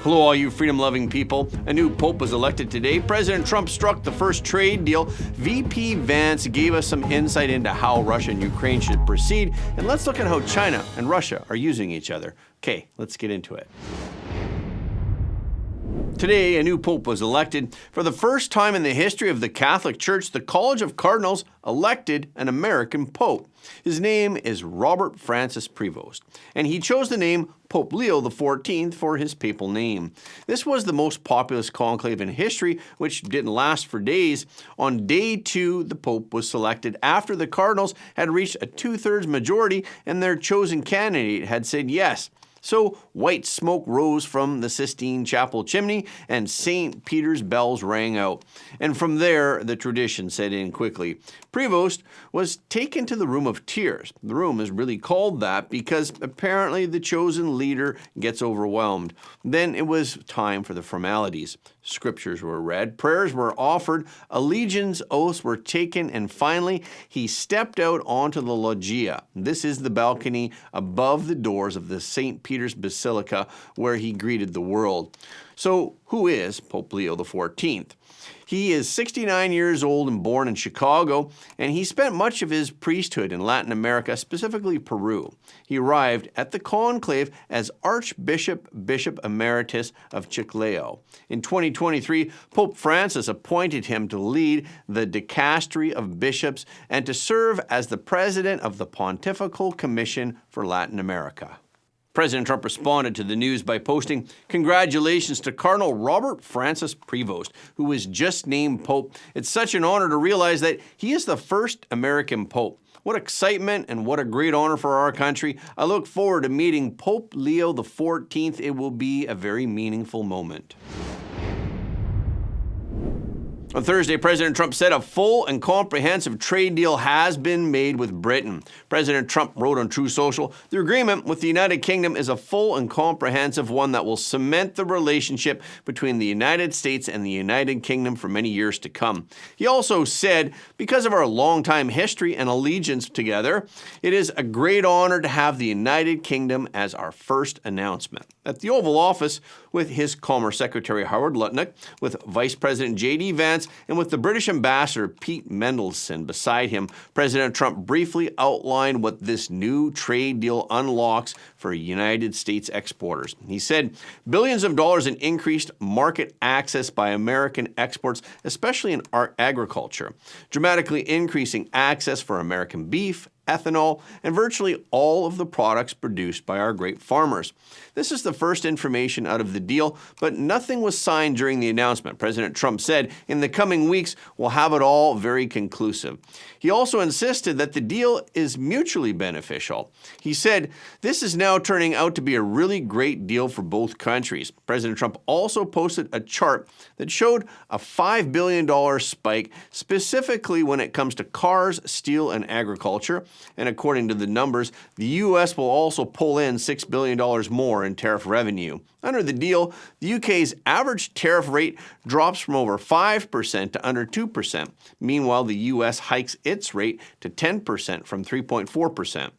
Hello, all you freedom-loving people. A new pope was elected today. President Trump struck the first trade deal. VP Vance gave us some insight into how Russia and Ukraine should proceed. And let's look at how China and Russia are using each other. Okay, let's get into it. Today, a new pope was elected. For the first time in the history of the Catholic Church, the College of Cardinals elected an American pope. His name is Robert Francis Prevost, and he chose the name Pope Leo XIV for his papal name. This was the most populous conclave in history, which didn't last for days. On day 2, the pope was selected after the Cardinals had reached a 2/3 majority and their chosen candidate had said yes. So white smoke rose from the Sistine Chapel chimney and St. Peter's bells rang out. And from there, the tradition set in quickly. Prevost was taken to the Room of Tears. The room is really called that because apparently the chosen leader gets overwhelmed. Then it was time for the formalities. Scriptures were read, prayers were offered, allegiance oaths were taken, and finally he stepped out onto the loggia. This is the balcony above the doors of the St. Peter's Basilica where he greeted the world. So who is Pope Leo XIV? He is 69 years old and born in Chicago, and he spent much of his priesthood in Latin America, specifically Peru. He arrived at the conclave as Bishop Emeritus of Chiclayo. In 2023, Pope Francis appointed him to lead the Dicastery of Bishops and to serve as the president of the Pontifical Commission for Latin America. President Trump responded to the news by posting, "Congratulations to Cardinal Robert Francis Prevost, who was just named Pope. It's such an honor to realize that he is the first American Pope. What excitement and what a great honor for our country. I look forward to meeting Pope Leo XIV. It will be a very meaningful moment." On Thursday, President Trump said a full and comprehensive trade deal has been made with Britain. President Trump wrote on Truth Social, "The agreement with the United Kingdom is a full and comprehensive one that will cement the relationship between the United States and the United Kingdom for many years to come." He also said, "Because of our longtime history and allegiance together, it is a great honor to have the United Kingdom as our first announcement." At the Oval Office, with his Commerce Secretary Howard Lutnick, with Vice President J.D. Vance, and with the British Ambassador Pete Mendelsohn beside him, President Trump briefly outlined what this new trade deal unlocks for United States exporters. He said, "Billions of dollars in increased market access by American exports, especially in agriculture, dramatically increasing access for American beef, ethanol, and virtually all of the products produced by our great farmers." This is the first information out of the deal, but nothing was signed during the announcement. President Trump said, "In the coming weeks, we'll have it all very conclusive." He also insisted that the deal is mutually beneficial. He said, "This is now turning out to be a really great deal for both countries." President Trump also posted a chart that showed a $5 billion spike, specifically when it comes to cars, steel, and agriculture. And according to the numbers, the U.S. will also pull in $6 billion more in tariff revenue. Under the deal, the UK's average tariff rate drops from over 5% to under 2%. Meanwhile, the U.S. hikes its rate to 10% from 3.4%.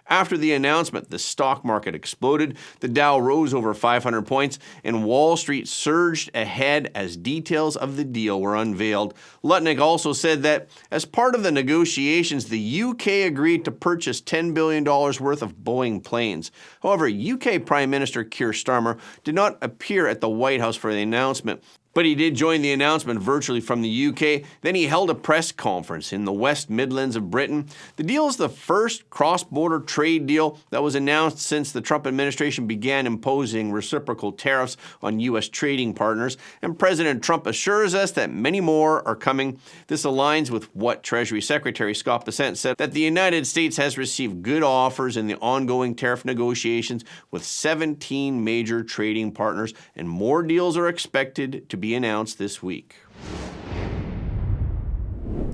After the announcement, the stock market exploded, the Dow rose over 500 points, and Wall Street surged ahead as details of the deal were unveiled. Lutnick also said that as part of the negotiations, the UK agreed to purchase $10 billion worth of Boeing planes. However, UK Prime Minister Keir Starmer did not appear at the White House for the announcement, but he did join the announcement virtually from the UK. Then he held a press conference in the West Midlands of Britain. The deal is the first cross-border trade deal that was announced since the Trump administration began imposing reciprocal tariffs on U.S. trading partners, and President Trump assures us that many more are coming. This aligns with what Treasury Secretary Scott Bessent said, that the United States has received good offers in the ongoing tariff negotiations with 17 major trading partners, and more deals are expected to be announced this week.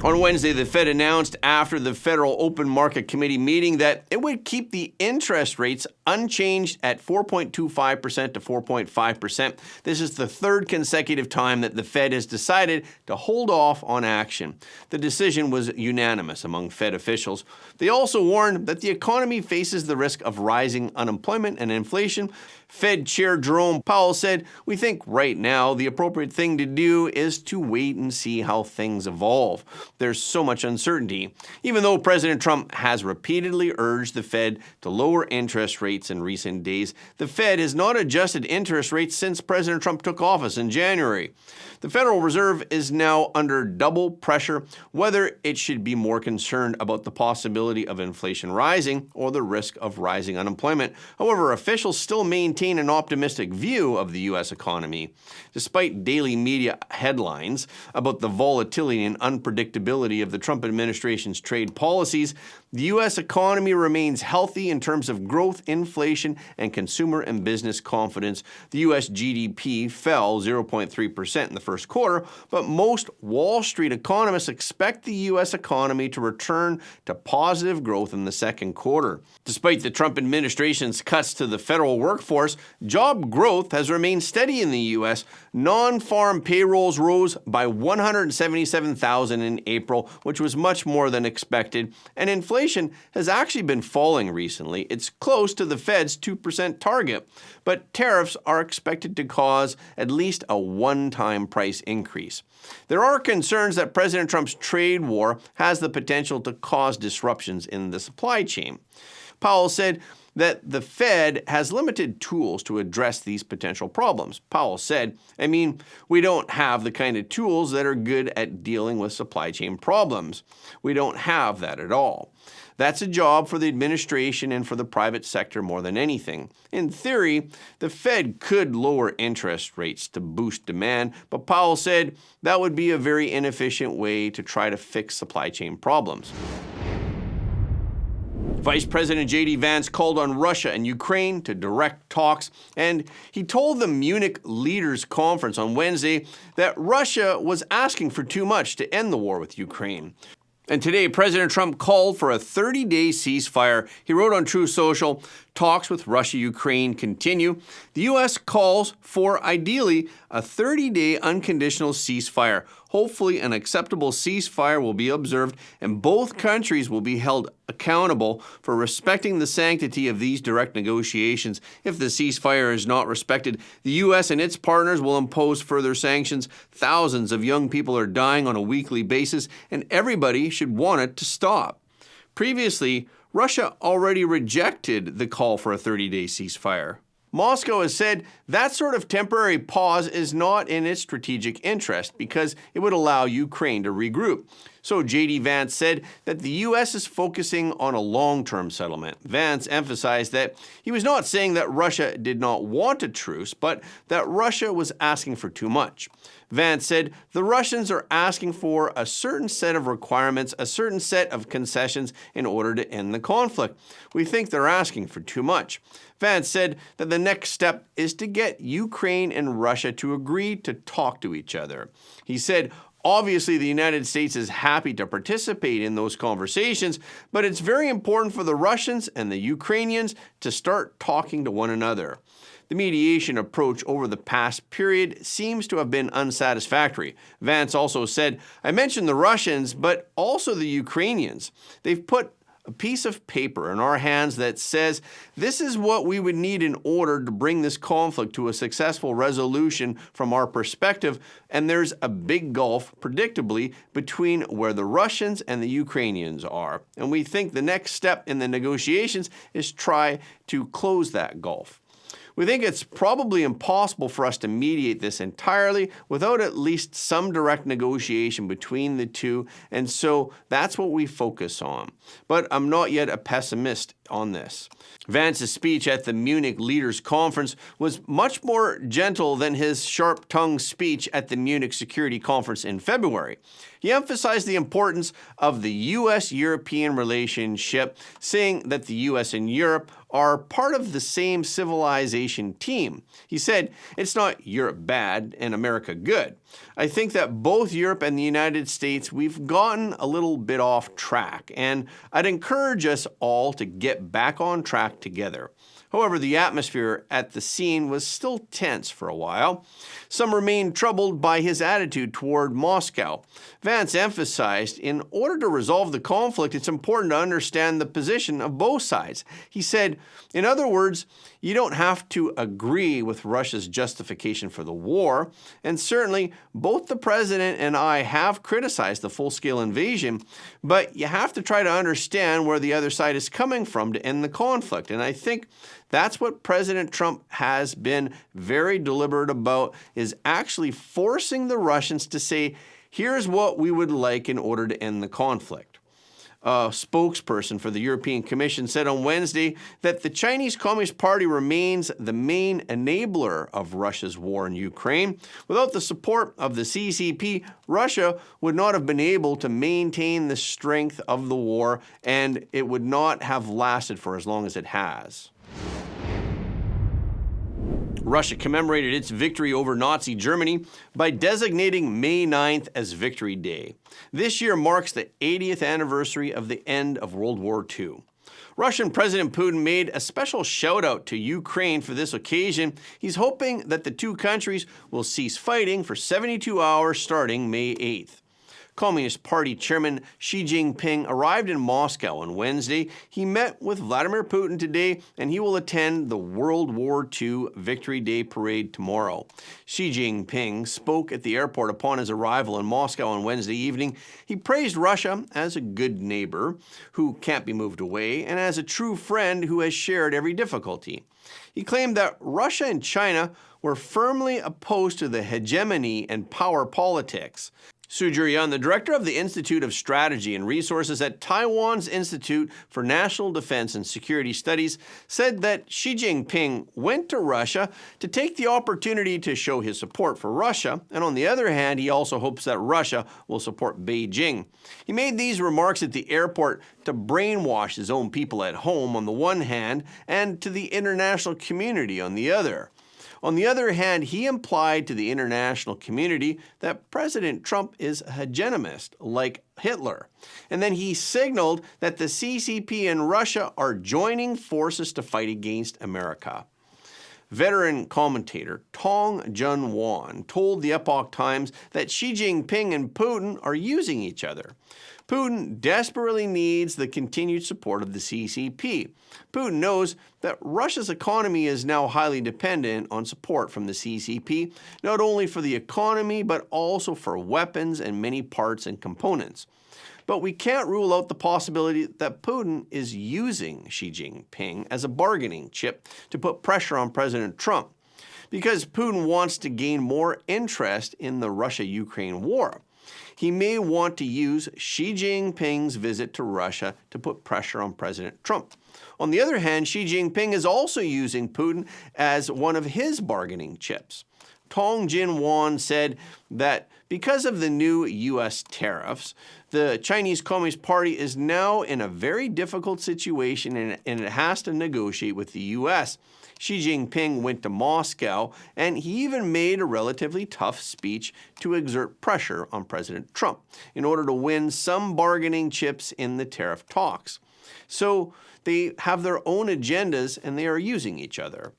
On Wednesday, the Fed announced after the Federal Open Market Committee meeting that it would keep the interest rates unchanged at 4.25% to 4.5%. This is the third consecutive time that the Fed has decided to hold off on action. The decision was unanimous among Fed officials. They also warned that the economy faces the risk of rising unemployment and inflation. Fed Chair Jerome Powell said, "We think right now the appropriate thing to do is to wait and see how things evolve. There's so much uncertainty." Even though President Trump has repeatedly urged the Fed to lower interest rates in recent days, the Fed has not adjusted interest rates since President Trump took office in January. The Federal Reserve is now under double pressure whether it should be more concerned about the possibility of inflation rising or the risk of rising unemployment. However, officials still maintain an optimistic view of the U.S. economy. Despite daily media headlines about the volatility and unpredictability of the Trump administration's trade policies, the U.S. economy remains healthy in terms of growth, inflation, and consumer and business confidence. The U.S. GDP fell 0.3% in the first quarter, but most Wall Street economists expect the U.S. economy to return to positive growth in the second quarter. Despite the Trump administration's cuts to the federal workforce, job growth has remained steady in the U.S. Non-farm payrolls rose by 177,000 in April, which was much more than expected, and inflation has actually been falling recently. It's close to the Fed's 2% target, but tariffs are expected to cause at least a one-time price increase. There are concerns that President Trump's trade war has the potential to cause disruptions in the supply chain. Powell said that the Fed has limited tools to address these potential problems. Powell said, we don't have the kind of tools that are good at dealing with supply chain problems. We don't have that at all. That's a job for the administration and for the private sector more than anything. In theory, the Fed could lower interest rates to boost demand, but Powell said that would be a very inefficient way to try to fix supply chain problems. Vice President J.D. Vance called on Russia and Ukraine to direct talks, and he told the Munich Leaders Conference on Wednesday that Russia was asking for too much to end the war with Ukraine. And today, President Trump called for a 30-day ceasefire. He wrote on Truth Social, "Talks with Russia-Ukraine continue. The U.S. calls for, ideally, a 30-day unconditional ceasefire. Hopefully, an acceptable ceasefire will be observed, and both countries will be held accountable for respecting the sanctity of these direct negotiations. If the ceasefire is not respected, the U.S. and its partners will impose further sanctions. Thousands of young people are dying on a weekly basis, and everybody should want it to stop." Previously, Russia already rejected the call for a 30-day ceasefire. Moscow has said that sort of temporary pause is not in its strategic interest because it would allow Ukraine to regroup. So J.D. Vance said that the U.S. is focusing on a long-term settlement. Vance emphasized that he was not saying that Russia did not want a truce, but that Russia was asking for too much. Vance said the Russians are asking for a certain set of requirements, a certain set of concessions in order to end the conflict. We think they're asking for too much. Vance said that the next step is to get Ukraine and Russia to agree to talk to each other. He said, obviously, the United States is happy to participate in those conversations, but it's very important for the Russians and the Ukrainians to start talking to one another. The mediation approach over the past period seems to have been unsatisfactory. Vance also said, "I mentioned the Russians, but also the Ukrainians. They've put a piece of paper in our hands that says this is what we would need in order to bring this conflict to a successful resolution from our perspective, and there's a big gulf, predictably, between where the Russians and the Ukrainians are. And we think the next step in the negotiations is try to close that gulf. We think it's probably impossible for us to mediate this entirely without at least some direct negotiation between the two, and so that's what we focus on. But I'm not yet a pessimist on this." Vance's speech at the Munich Leaders Conference was much more gentle than his sharp-tongued speech at the Munich Security Conference in February. He emphasized the importance of the U.S.-European relationship, saying that the U.S. and Europe are part of the same civilization team. He said, "It's not Europe bad and America good. I think that both Europe and the United States, we've gotten a little bit off track, and I'd encourage us all to get back on track together." However, the atmosphere at the scene was still tense for a while. Some remained troubled by his attitude toward Moscow. Vance emphasized, in order to resolve the conflict, it's important to understand the position of both sides. He said, in other words, you don't have to agree with Russia's justification for the war, and certainly both the president and I have criticized the full-scale invasion, but you have to try to understand where the other side is coming from to end the conflict. And I think that's what President Trump has been very deliberate about, is actually forcing the Russians to say, here's what we would like in order to end the conflict. A spokesperson for the European Commission said on Wednesday that the Chinese Communist Party remains the main enabler of Russia's war in Ukraine. Without the support of the CCP, Russia would not have been able to maintain the strength of the war, and it would not have lasted for as long as it has. Russia commemorated its victory over Nazi Germany by designating May 9th as Victory Day. This year marks the 80th anniversary of the end of World War II. Russian President Putin made a special shout-out to Ukraine for this occasion. He's hoping that the two countries will cease fighting for 72 hours starting May 8th. Communist Party Chairman Xi Jinping arrived in Moscow on Wednesday. He met with Vladimir Putin today, and he will attend the World War II Victory Day parade tomorrow. Xi Jinping spoke at the airport upon his arrival in Moscow on Wednesday evening. He praised Russia as a good neighbor who can't be moved away and as a true friend who has shared every difficulty. He claimed that Russia and China were firmly opposed to the hegemony and power politics. Su Zhiyan, the director of the Institute of Strategy and Resources at Taiwan's Institute for National Defense and Security Studies, said that Xi Jinping went to Russia to take the opportunity to show his support for Russia, and on the other hand, he also hopes that Russia will support Beijing. He made these remarks at the airport to brainwash his own people at home on the one hand, and to the international community on the other. On the other hand, he implied to the international community that President Trump is a hegemonist, like Hitler. And then he signaled that the CCP and Russia are joining forces to fight against America. Veteran commentator Tong Jun-wan told the Epoch Times that Xi Jinping and Putin are using each other. Putin desperately needs the continued support of the CCP. Putin knows that Russia's economy is now highly dependent on support from the CCP, not only for the economy, but also for weapons and many parts and components. But we can't rule out the possibility that Putin is using Xi Jinping as a bargaining chip to put pressure on President Trump, because Putin wants to gain more interest in the Russia-Ukraine war. He may want to use Xi Jinping's visit to Russia to put pressure on President Trump. On the other hand, Xi Jinping is also using Putin as one of his bargaining chips. Tong Jin-wan said that because of the new U.S. tariffs, the Chinese Communist Party is now in a very difficult situation and it has to negotiate with the U.S. Xi Jinping went to Moscow, and he even made a relatively tough speech to exert pressure on President Trump in order to win some bargaining chips in the tariff talks. So they have their own agendas and they are using each other.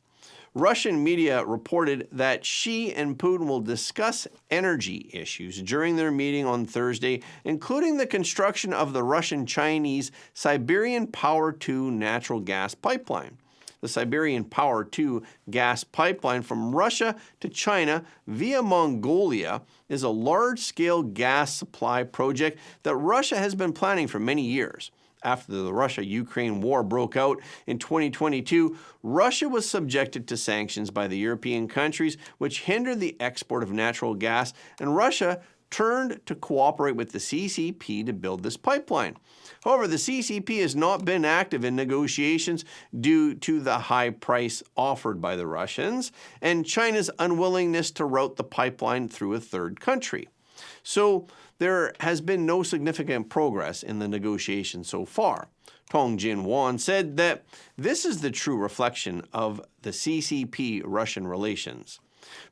Russian media reported that Xi and Putin will discuss energy issues during their meeting on Thursday, including the construction of the Russian-Chinese Siberian Power 2 natural gas pipeline. The Siberian Power 2 gas pipeline from Russia to China via Mongolia is a large-scale gas supply project that Russia has been planning for many years. After the Russia-Ukraine war broke out in 2022, Russia was subjected to sanctions by the European countries, which hindered the export of natural gas, and Russia turned to cooperate with the CCP to build this pipeline. However, the CCP has not been active in negotiations due to the high price offered by the Russians and China's unwillingness to route the pipeline through a third country. So there has been no significant progress in the negotiations so far. Tong Jin-won said that this is the true reflection of the CCP-Russian relations.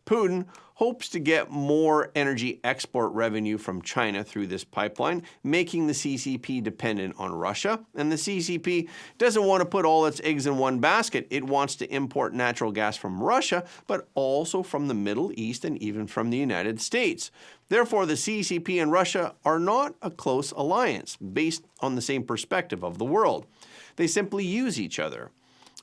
Putin hopes to get more energy export revenue from China through this pipeline, making the CCP dependent on Russia. And the CCP doesn't want to put all its eggs in one basket. It wants to import natural gas from Russia, but also from the Middle East and even from the United States. Therefore, the CCP and Russia are not a close alliance based on the same perspective of the world. They simply use each other.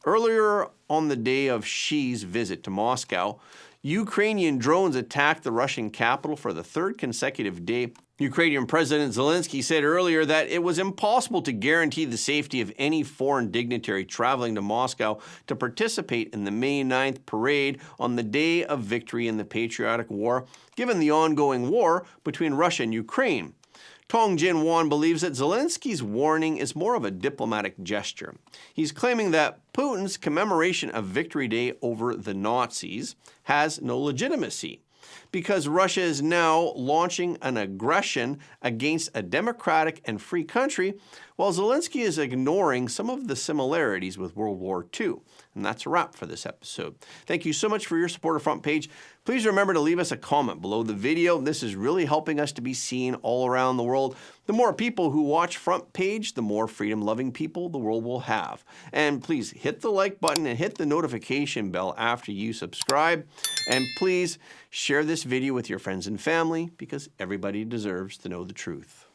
Earlier on the day of Xi's visit to Moscow, Ukrainian drones attacked the Russian capital for the third consecutive day. Ukrainian President Zelensky said earlier that it was impossible to guarantee the safety of any foreign dignitary traveling to Moscow to participate in the May 9th parade on the day of victory in the patriotic war, given the ongoing war between Russia and Ukraine. Tong Jin-won believes that Zelensky's warning is more of a diplomatic gesture. He's claiming that Putin's commemoration of Victory Day over the Nazis has no legitimacy because Russia is now launching an aggression against a democratic and free country, while Zelensky is ignoring some of the similarities with World War II. And that's a wrap for this episode. Thank you so much for your support of Front Page. Please remember to leave us a comment below the video. This is really helping us to be seen all around the world. The more people who watch Front Page, the more freedom-loving people the world will have. And please hit the like button and hit the notification bell after you subscribe. And please share this video with your friends and family because everybody deserves to know the truth.